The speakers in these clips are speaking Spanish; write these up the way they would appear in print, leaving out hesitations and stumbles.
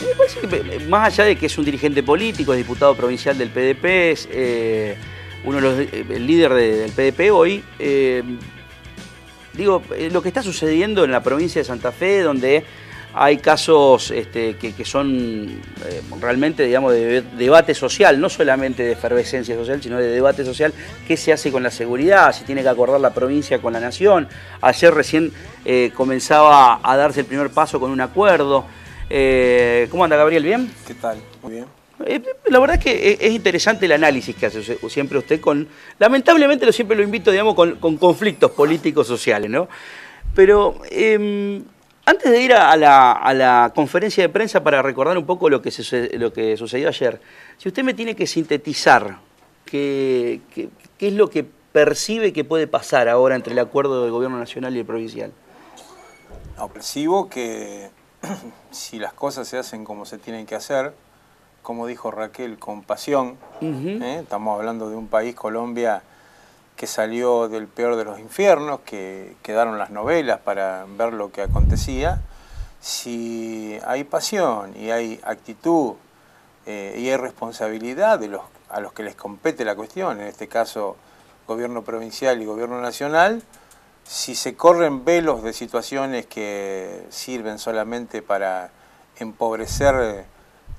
Me parece que, más allá de que es un dirigente político, es diputado provincial del PDP, es uno de los, el líder del PDP hoy, lo que está sucediendo en la provincia de Santa Fe, donde hay casos que son realmente, digamos, de debate social, no solamente de efervescencia social, sino de debate social. ¿Qué se hace con la seguridad? Si tiene que acordar la provincia con la nación. Ayer recién comenzaba a darse el primer paso con un acuerdo. ¿Cómo anda, Gabriel? ¿Bien? ¿Qué tal? Muy bien. La verdad es que es interesante el análisis que hace siempre usted lamentablemente siempre lo invito, digamos, con conflictos políticos sociales, ¿no? Pero antes de ir a la conferencia de prensa para recordar un poco lo que sucedió ayer, si usted me tiene que sintetizar qué es lo que percibe que puede pasar ahora entre el acuerdo del gobierno nacional y el provincial. No, percibo que si las cosas se hacen como se tienen que hacer, como dijo Raquel, con pasión, estamos hablando de un país, Colombia, que salió del peor de los infiernos, que quedaron las novelas para ver lo que acontecía. Si hay pasión y hay actitud y hay responsabilidad a los que les compete la cuestión, en este caso gobierno provincial y gobierno nacional, si se corren velos de situaciones que sirven solamente para empobrecer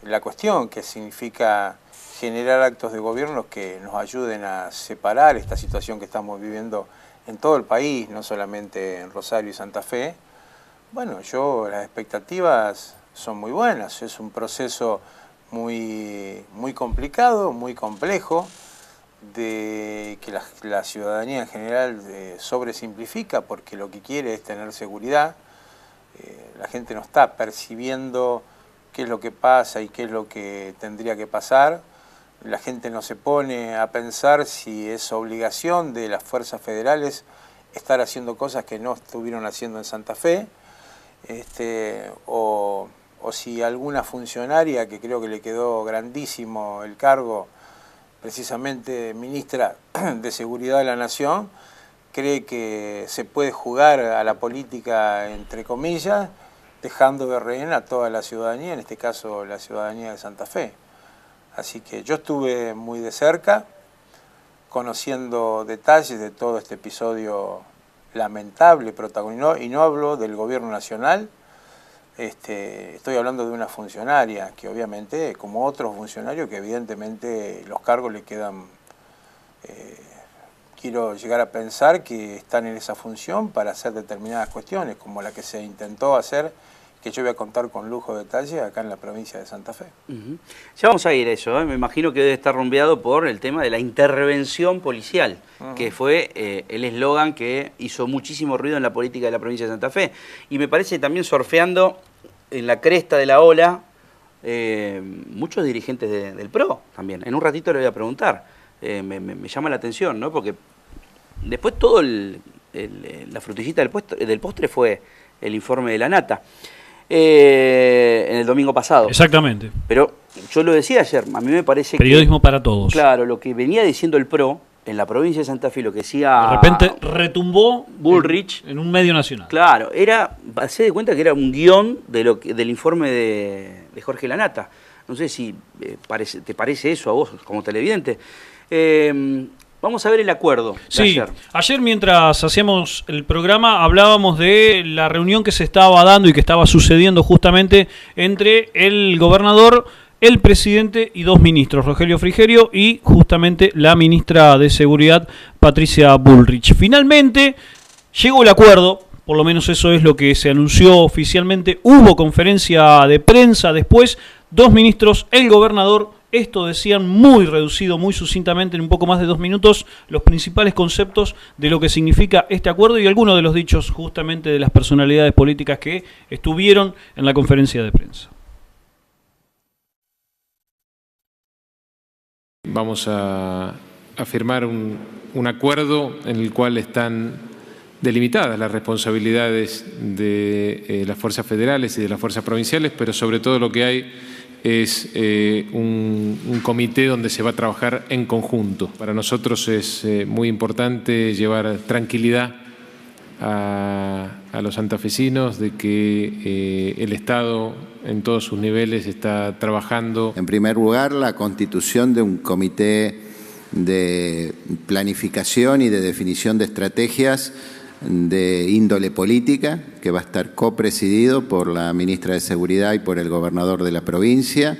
la cuestión, que significa generar actos de gobierno que nos ayuden a separar esta situación que estamos viviendo en todo el país, no solamente en Rosario y Santa Fe. Bueno, las expectativas son muy buenas, es un proceso muy complicado, muy complejo, de que la ciudadanía en general sobresimplifica porque lo que quiere es tener seguridad. La gente no está percibiendo qué es lo que pasa y qué es lo que tendría que pasar. La gente no se pone a pensar si es obligación de las fuerzas federales estar haciendo cosas que no estuvieron haciendo en Santa Fe, o si alguna funcionaria, que creo que le quedó grandísimo el cargo, precisamente ministra de Seguridad de la Nación, cree que se puede jugar a la política, entre comillas, dejando de rehén a toda la ciudadanía, en este caso la ciudadanía de Santa Fe. Así que yo estuve muy de cerca, conociendo detalles de todo este episodio lamentable protagonizado, y no hablo del gobierno nacional, estoy hablando de una funcionaria que obviamente, como otros funcionarios, que evidentemente los cargos le quedan, quiero llegar a pensar que están en esa función para hacer determinadas cuestiones, como la que se intentó hacer, que yo voy a contar con lujo de detalle acá en la provincia de Santa Fe. Ya vamos a ir a eso, me imagino que debe estar rumbeado por el tema de la intervención policial, que fue el eslogan que hizo muchísimo ruido en la política de la provincia de Santa Fe. Y me parece también surfeando en la cresta de la ola muchos dirigentes del PRO también. En un ratito le voy a preguntar, me llama la atención, ¿no? Porque después todo la frutillita del postre fue el informe de la Nata. En el domingo pasado. Exactamente. Pero yo lo decía ayer, a mí me parece periodismo para todos. Claro, lo que venía diciendo el PRO en la provincia de Santa Fe, lo que decía... De repente retumbó Bullrich en un medio nacional. Claro, se de cuenta que era un guión del informe de Jorge Lanata. No sé si te parece eso a vos como televidente. Vamos a ver el acuerdo de ayer. Ayer mientras hacíamos el programa hablábamos de la reunión que se estaba dando y que estaba sucediendo justamente entre el gobernador, el presidente y dos ministros, Rogelio Frigerio y justamente la ministra de Seguridad, Patricia Bullrich. Finalmente llegó el acuerdo, por lo menos eso es lo que se anunció oficialmente. Hubo conferencia de prensa después, dos ministros, el gobernador. Esto decían muy reducido, muy sucintamente, en un poco más de 2 minutos, los principales conceptos de lo que significa este acuerdo y algunos de los dichos justamente de las personalidades políticas que estuvieron en la conferencia de prensa. Vamos a firmar un acuerdo en el cual están delimitadas las responsabilidades de las fuerzas federales y de las fuerzas provinciales, pero sobre todo lo que hay es un comité donde se va a trabajar en conjunto. Para nosotros es muy importante llevar tranquilidad a a los santafesinos de que el Estado en todos sus niveles está trabajando. En primer lugar, la constitución de un comité de planificación y de definición de estrategias de índole política, que va a estar copresidido por la ministra de Seguridad y por el gobernador de la provincia,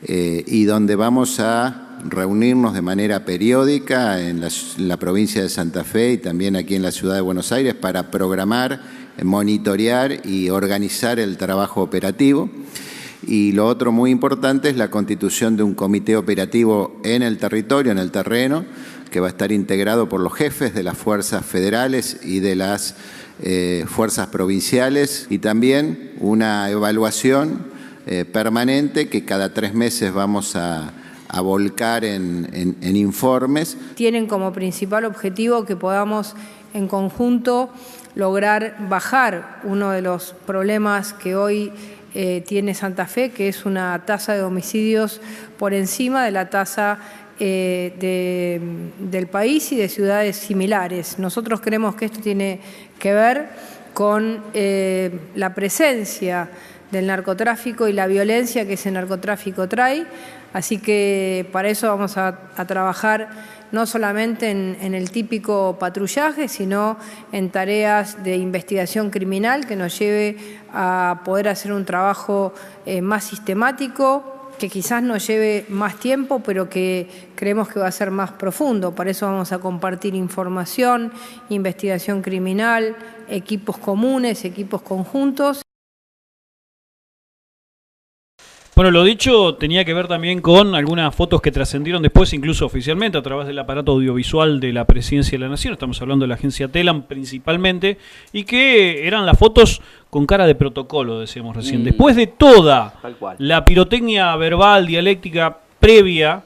y donde vamos a reunirnos de manera periódica en la provincia de Santa Fe y también aquí en la ciudad de Buenos Aires para programar, monitorear y organizar el trabajo operativo. Y lo otro muy importante es la constitución de un comité operativo en el territorio, en el terreno, que va a estar integrado por los jefes de las fuerzas federales y de las fuerzas provinciales, y también una evaluación permanente que cada 3 meses vamos a volcar en informes. Tienen como principal objetivo que podamos en conjunto lograr bajar uno de los problemas que hoy tiene Santa Fe, que es una tasa de homicidios por encima de la tasa del país y de ciudades similares. Nosotros creemos que esto tiene que ver con la presencia del narcotráfico y la violencia que ese narcotráfico trae, así que para eso vamos a trabajar no solamente en el típico patrullaje, sino en tareas de investigación criminal que nos lleve a poder hacer un trabajo más sistemático, que quizás nos lleve más tiempo, pero que creemos que va a ser más profundo. Para eso vamos a compartir información, investigación criminal, equipos comunes, equipos conjuntos. Bueno, lo dicho tenía que ver también con algunas fotos que trascendieron después, incluso oficialmente, a través del aparato audiovisual de la Presidencia de la Nación. Estamos hablando de la agencia Telam principalmente, y que eran las fotos con cara de protocolo, decíamos recién. Después de toda la pirotecnia verbal, dialéctica previa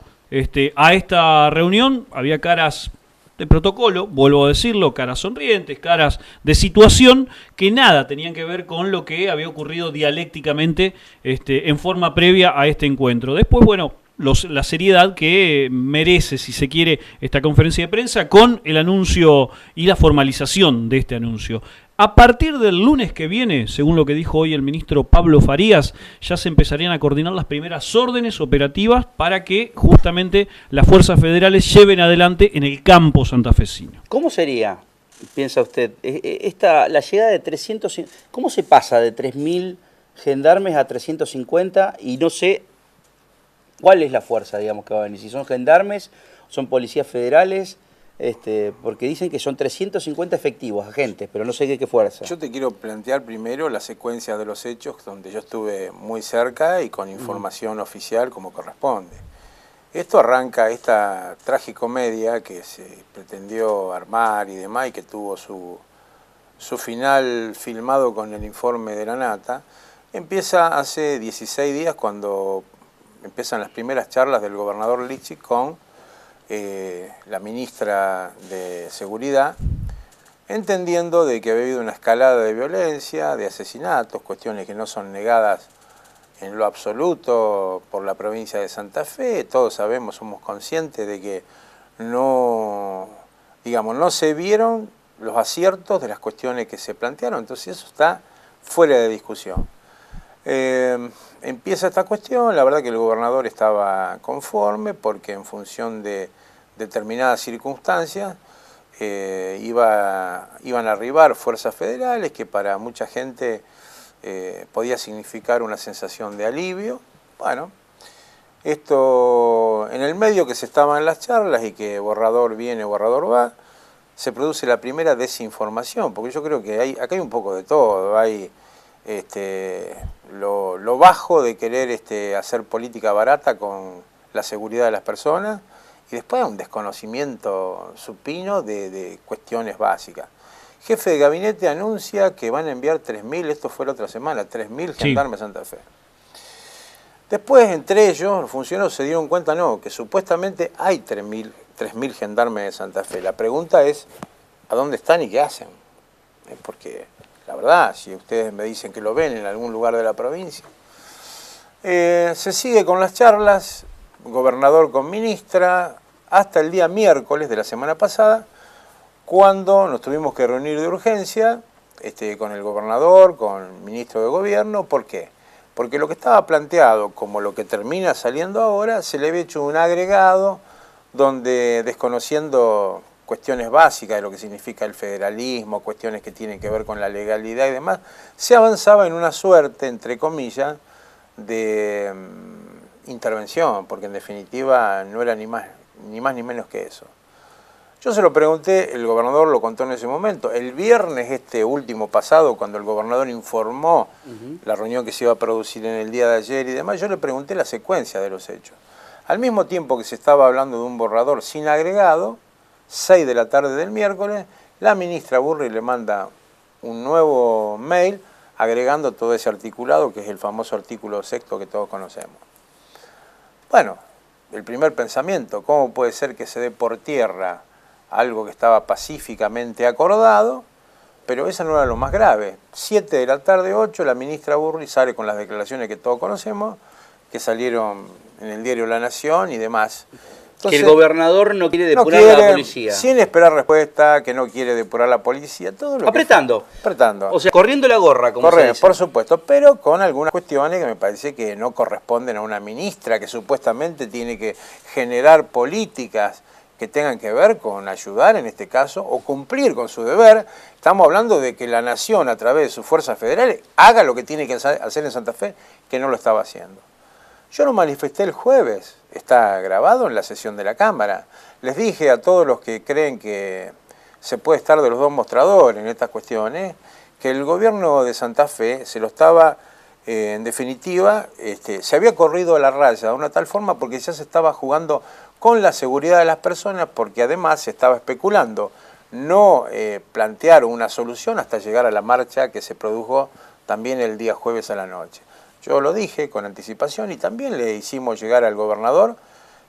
a esta reunión, había caras de protocolo, vuelvo a decirlo, caras sonrientes, caras de situación, que nada tenían que ver con lo que había ocurrido dialécticamente en forma previa a este encuentro. Después, bueno, la seriedad que merece, si se quiere, esta conferencia de prensa con el anuncio y la formalización de este anuncio. A partir del lunes que viene, según lo que dijo hoy el ministro Pablo Farías, ya se empezarían a coordinar las primeras órdenes operativas para que justamente las fuerzas federales lleven adelante en el campo santafesino. ¿Cómo sería, piensa usted, la llegada de 300, cómo se pasa de 3.000 gendarmes a 350 y no sé cuál es la fuerza, digamos, que va a venir? Si son gendarmes, son policías federales, porque dicen que son 350 efectivos, agentes, pero no sé qué fuerza. Yo te quiero plantear primero la secuencia de los hechos, donde yo estuve muy cerca y con información oficial como corresponde. Esto arranca, esta tragicomedia que se pretendió armar y demás, y que tuvo su final filmado con el informe de la Nata, empieza hace 16 días cuando empiezan las primeras charlas del gobernador Lichi con la ministra de Seguridad, entendiendo de que había habido una escalada de violencia, de asesinatos, cuestiones que no son negadas en lo absoluto por la provincia de Santa Fe. Todos sabemos, somos conscientes de que no se vieron los aciertos de las cuestiones que se plantearon, entonces eso está fuera de discusión. Empieza esta cuestión, la verdad que el gobernador estaba conforme porque en función de determinadas circunstancias iban a arribar fuerzas federales que para mucha gente podía significar una sensación de alivio. Bueno, esto en el medio que se estaban las charlas y que borrador viene, borrador va, se produce la primera desinformación, porque yo creo que acá hay un poco de todo, hay lo bajo de querer hacer política barata con la seguridad de las personas, y después un desconocimiento supino de cuestiones básicas. Jefe de gabinete anuncia que van a enviar 3.000, esto fue la otra semana, 3.000 gendarmes a Santa Fe. Después, entre ellos, los funcionarios se dieron cuenta, que supuestamente hay 3.000 gendarmes de Santa Fe. La pregunta es, ¿a dónde están y qué hacen? Porque la verdad, si ustedes me dicen que lo ven en algún lugar de la provincia. Se sigue con las charlas, gobernador con ministra, hasta el día miércoles de la semana pasada, cuando nos tuvimos que reunir de urgencia con el gobernador, con el ministro de gobierno. ¿Por qué? Porque lo que estaba planteado, como lo que termina saliendo ahora, se le había hecho un agregado donde, desconociendo cuestiones básicas de lo que significa el federalismo, cuestiones que tienen que ver con la legalidad y demás, se avanzaba en una suerte, entre comillas, de intervención, porque en definitiva no era ni más ni menos que eso. Yo se lo pregunté, el gobernador lo contó en ese momento. El viernes último pasado, cuando el gobernador informó la reunión que se iba a producir en el día de ayer y demás, yo le pregunté la secuencia de los hechos. Al mismo tiempo que se estaba hablando de un borrador sin agregado, 6 de la tarde del miércoles, la ministra Burri le manda un nuevo mail agregando todo ese articulado, que es el famoso artículo 6º que todos conocemos. Bueno, el primer pensamiento, ¿cómo puede ser que se dé por tierra algo que estaba pacíficamente acordado? Pero eso no era lo más grave. 7 de la tarde, 8, la ministra Burri sale con las declaraciones que todos conocemos, que salieron en el diario La Nación y demás. Entonces, que el gobernador no quiere depurar a la policía. Sin esperar respuesta, que no quiere depurar la policía, todo lo apretando. Apretando. O sea, corriendo la gorra, como se dice. Por supuesto, pero con algunas cuestiones que me parece que no corresponden a una ministra que supuestamente tiene que generar políticas que tengan que ver con ayudar, en este caso, o cumplir con su deber. Estamos hablando de que la nación, a través de sus fuerzas federales, haga lo que tiene que hacer en Santa Fe, que no lo estaba haciendo. Yo lo manifesté el jueves, está grabado en la sesión de la Cámara. Les dije a todos los que creen que se puede estar de los dos mostradores en estas cuestiones, que el gobierno de Santa Fe se lo estaba, en definitiva, se había corrido a la raya de una tal forma porque ya se estaba jugando con la seguridad de las personas, porque además se estaba especulando no plantear una solución hasta llegar a la marcha que se produjo también el día jueves a la noche. Yo lo dije con anticipación y también le hicimos llegar al gobernador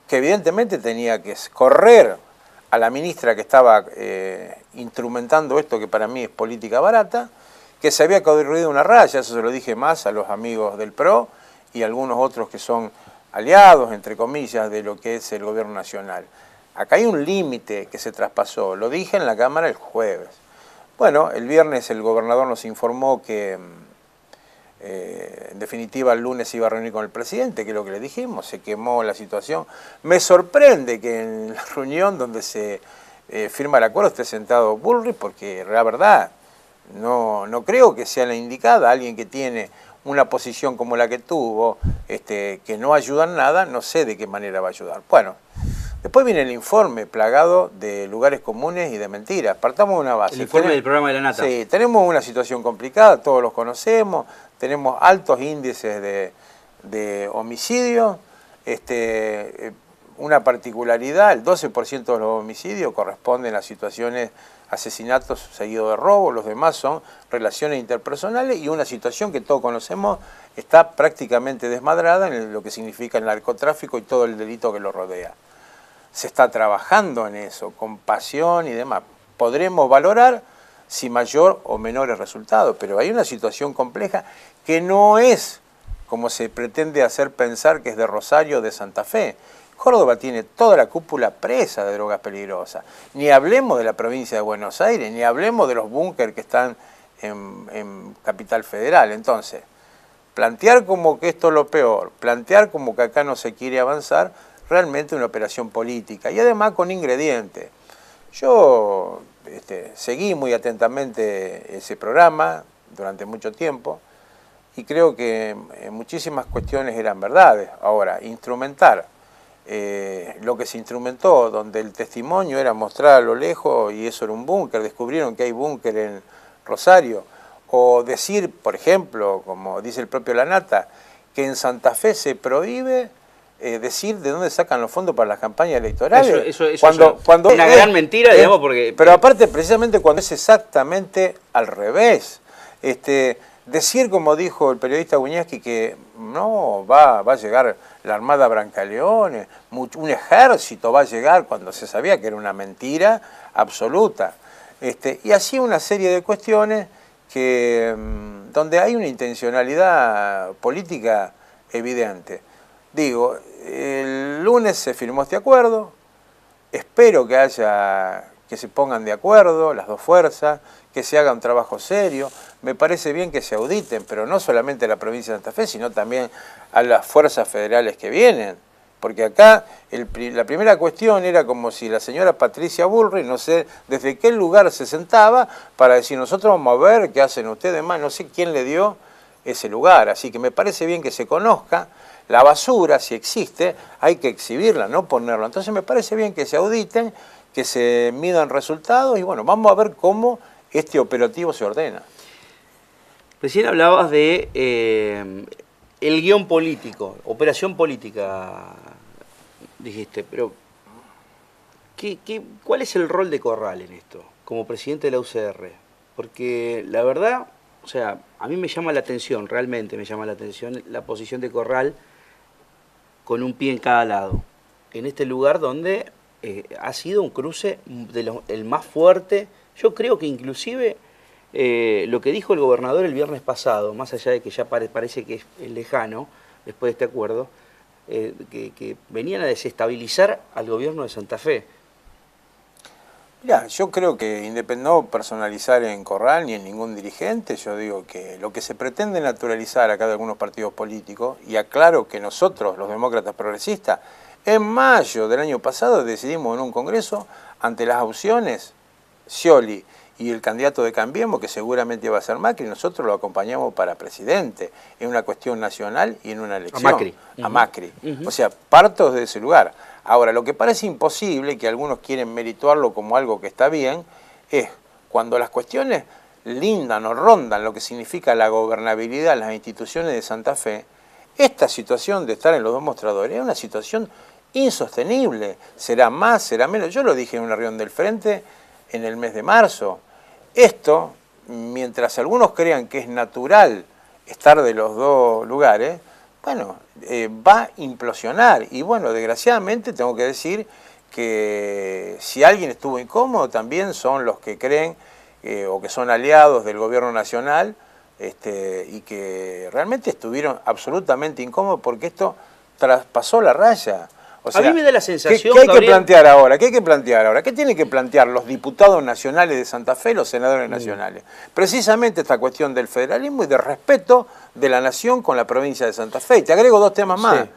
que evidentemente tenía que correr a la ministra que estaba instrumentando esto, que para mí es política barata, que se había corrido una raya, eso se lo dije más a los amigos del PRO y algunos otros que son aliados, entre comillas, de lo que es el gobierno nacional. Acá hay un límite que se traspasó, lo dije en la Cámara el jueves. Bueno, el viernes el gobernador nos informó que en definitiva el lunes se iba a reunir con el presidente, que es lo que le dijimos, se quemó la situación. Me sorprende que en la reunión donde se firma el acuerdo esté sentado Bullrich, porque la verdad no creo que sea la indicada. Alguien que tiene una posición como la que tuvo, que no ayuda en nada, no sé de qué manera va a ayudar. Bueno, después viene el informe plagado de lugares comunes y de mentiras. Partamos de una base. El informe del programa de la Nata. Sí, tenemos una situación complicada, todos los conocemos, tenemos altos índices de homicidio, una particularidad, el 12% de los homicidios corresponden a situaciones, asesinatos seguidos de robo, los demás son relaciones interpersonales y una situación que todos conocemos está prácticamente desmadrada en lo que significa el narcotráfico y todo el delito que lo rodea. Se está trabajando en eso, con pasión y demás. Podremos valorar si mayor o menores resultados, pero hay una situación compleja que no es como se pretende hacer pensar que es de Rosario o de Santa Fe. Córdoba tiene toda la cúpula presa de drogas peligrosas. Ni hablemos de la provincia de Buenos Aires, ni hablemos de los búnkeres que están en Capital Federal. Entonces, plantear como que esto es lo peor, plantear como que acá no se quiere avanzar, realmente una operación política y además con ingredientes. Yo seguí muy atentamente ese programa durante mucho tiempo y creo que muchísimas cuestiones eran verdades. Ahora, instrumentar lo que se instrumentó, donde el testimonio era mostrar a lo lejos y eso era un búnker, descubrieron que hay búnker en Rosario, o decir, por ejemplo, como dice el propio La Nata, que en Santa Fe se prohíbe decir de dónde sacan los fondos para las campañas electorales. Eso cuando una gran mentira, digamos, porque... Pero aparte, precisamente cuando es exactamente al revés. Decir, como dijo el periodista Guñaski, que no va a llegar la Armada Brancaleone, un ejército va a llegar, cuando se sabía que era una mentira absoluta. Y así una serie de cuestiones que, donde hay una intencionalidad política evidente. Digo, el lunes se firmó este acuerdo, espero que se pongan de acuerdo las dos fuerzas, que se haga un trabajo serio. Me parece bien que se auditen, pero no solamente a la provincia de Santa Fe, sino también a las fuerzas federales que vienen. Porque acá la primera cuestión era como si la señora Patricia Bullrich, no sé desde qué lugar se sentaba para decir, nosotros vamos a ver qué hacen ustedes más, no sé quién le dio ese lugar. Así que me parece bien que se conozca la basura, si existe, hay que exhibirla, no ponerla. Entonces me parece bien que se auditen, que se midan resultados y bueno, vamos a ver cómo este operativo se ordena. Recién hablabas de el guión político, operación política, dijiste, pero ¿cuál es el rol de Corral en esto, como presidente de la UCR? Porque la verdad, o sea, a mí me llama la atención, realmente me llama la atención la posición de Corral con un pie en cada lado, en este lugar donde ha sido un cruce el más fuerte. Yo creo que inclusive lo que dijo el gobernador el viernes pasado, más allá de que ya parece que es lejano, después de este acuerdo, que venían a desestabilizar al gobierno de Santa Fe. Mirá, yo creo que no personalizar en Corral ni en ningún dirigente, yo digo que lo que se pretende naturalizar acá de algunos partidos políticos, y aclaro que nosotros, los demócratas progresistas, en mayo del año pasado decidimos en un congreso, ante las opciones, Scioli y el candidato de Cambiemos, que seguramente va a ser Macri, nosotros lo acompañamos para presidente, en una cuestión nacional y en una elección. A Macri. A Macri. O sea, parto de ese lugar. Ahora, lo que parece imposible, que algunos quieren merituarlo como algo que está bien, es cuando las cuestiones lindan o rondan lo que significa la gobernabilidad en las instituciones de Santa Fe, esta situación de estar en los dos mostradores es una situación insostenible. Será más, será menos. Yo lo dije en una reunión del Frente en el mes de marzo. Esto, mientras algunos crean que es natural estar de los dos lugares, bueno, va a implosionar. Y bueno, desgraciadamente tengo que decir que si alguien estuvo incómodo también son los que creen o que son aliados del gobierno nacional y que realmente estuvieron absolutamente incómodos porque esto traspasó la raya. O sea, a mí me da la sensación, ¿qué hay Gabriel, que plantear ahora? ¿Qué hay que plantear ahora? ¿Qué tienen que plantear los diputados nacionales de Santa Fe, los senadores nacionales? Precisamente esta cuestión del federalismo y del respeto de la nación con la provincia de Santa Fe. Y te agrego dos temas más. Sí.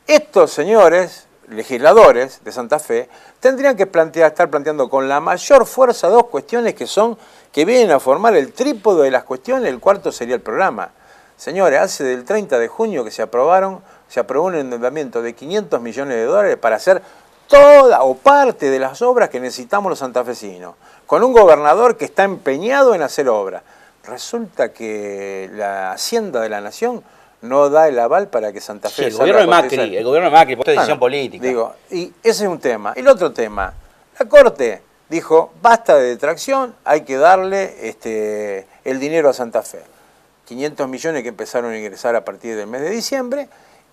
Estos señores, legisladores de Santa Fe, tendrían que estar planteando con la mayor fuerza dos cuestiones que vienen a formar el trípode de las cuestiones, el cuarto sería el programa. Señores, hace del 30 de junio que se aprobó un endeudamiento de 500 millones de dólares para hacer toda o parte de las obras que necesitamos los santafesinos, con un gobernador que está empeñado en hacer obras. Resulta que la Hacienda de la Nación no da el aval para que Santa Fe sí, el gobierno de Macri, por decisión política. Digo, y ese es un tema. El otro tema, la Corte dijo, basta de detracción, hay que darle el dinero a Santa Fe. 500 millones que empezaron a ingresar a partir del mes de diciembre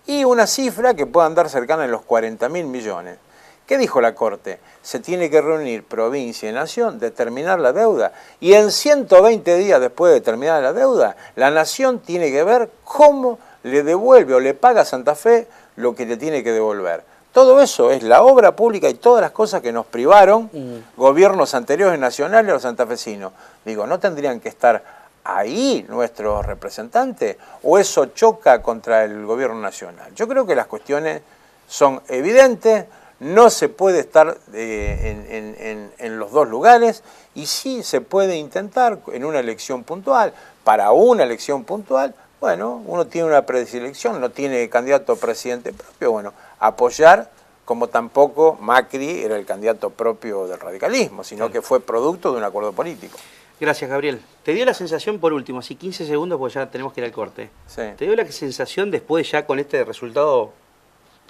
y una cifra que pueda andar cercana a los 40.000 millones. ¿Qué dijo la Corte? Se tiene que reunir provincia y nación, determinar la deuda y en 120 días después de terminar la deuda, la nación tiene que ver cómo le devuelve o le paga a Santa Fe lo que le tiene que devolver. Todo eso es la obra pública y todas las cosas que nos privaron gobiernos anteriores nacionales a los santafesinos. Digo, ¿no tendrían que estar ahí nuestros representantes o eso choca contra el gobierno nacional? Yo creo que las cuestiones son evidentes, no se puede estar en los dos lugares y sí se puede intentar en una elección puntual, para una elección puntual, bueno, uno tiene una preselección, no tiene candidato a presidente propio, bueno, apoyar, como tampoco Macri era el candidato propio del radicalismo, sino que fue producto de un acuerdo político. Gracias, Gabriel. ¿Te dio la sensación, por último, así 15 segundos, porque ya tenemos que ir al corte? Sí. ¿Te dio la sensación después ya con este resultado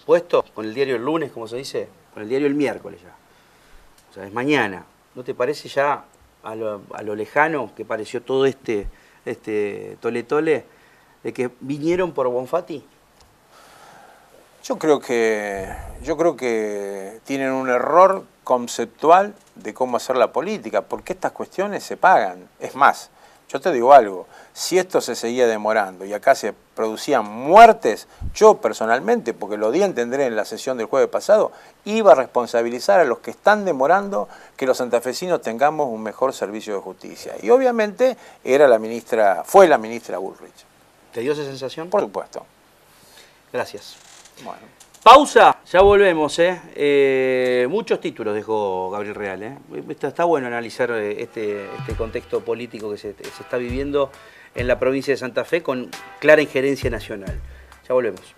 puesto, con el diario el lunes, como se dice, con el diario el miércoles ya? O sea, es mañana. ¿No te parece ya a lo lejano que pareció todo este tole-tole de que vinieron por Bonfatti? Yo creo que tienen un error conceptual de cómo hacer la política, porque estas cuestiones se pagan. Es más, Yo te digo algo, si esto se seguía demorando y acá se producían muertes, yo personalmente, porque lo di a entender en la sesión del jueves pasado, iba a responsabilizar a los que están demorando que los santafesinos tengamos un mejor servicio de justicia. Y obviamente fue la ministra Bullrich. ¿Te dio esa sensación? Por supuesto. Gracias. Bueno. Pausa, ya volvemos. Muchos títulos dejó Gabriel Real. Está bueno analizar este contexto político que se está viviendo en la provincia de Santa Fe con clara injerencia nacional. Ya volvemos.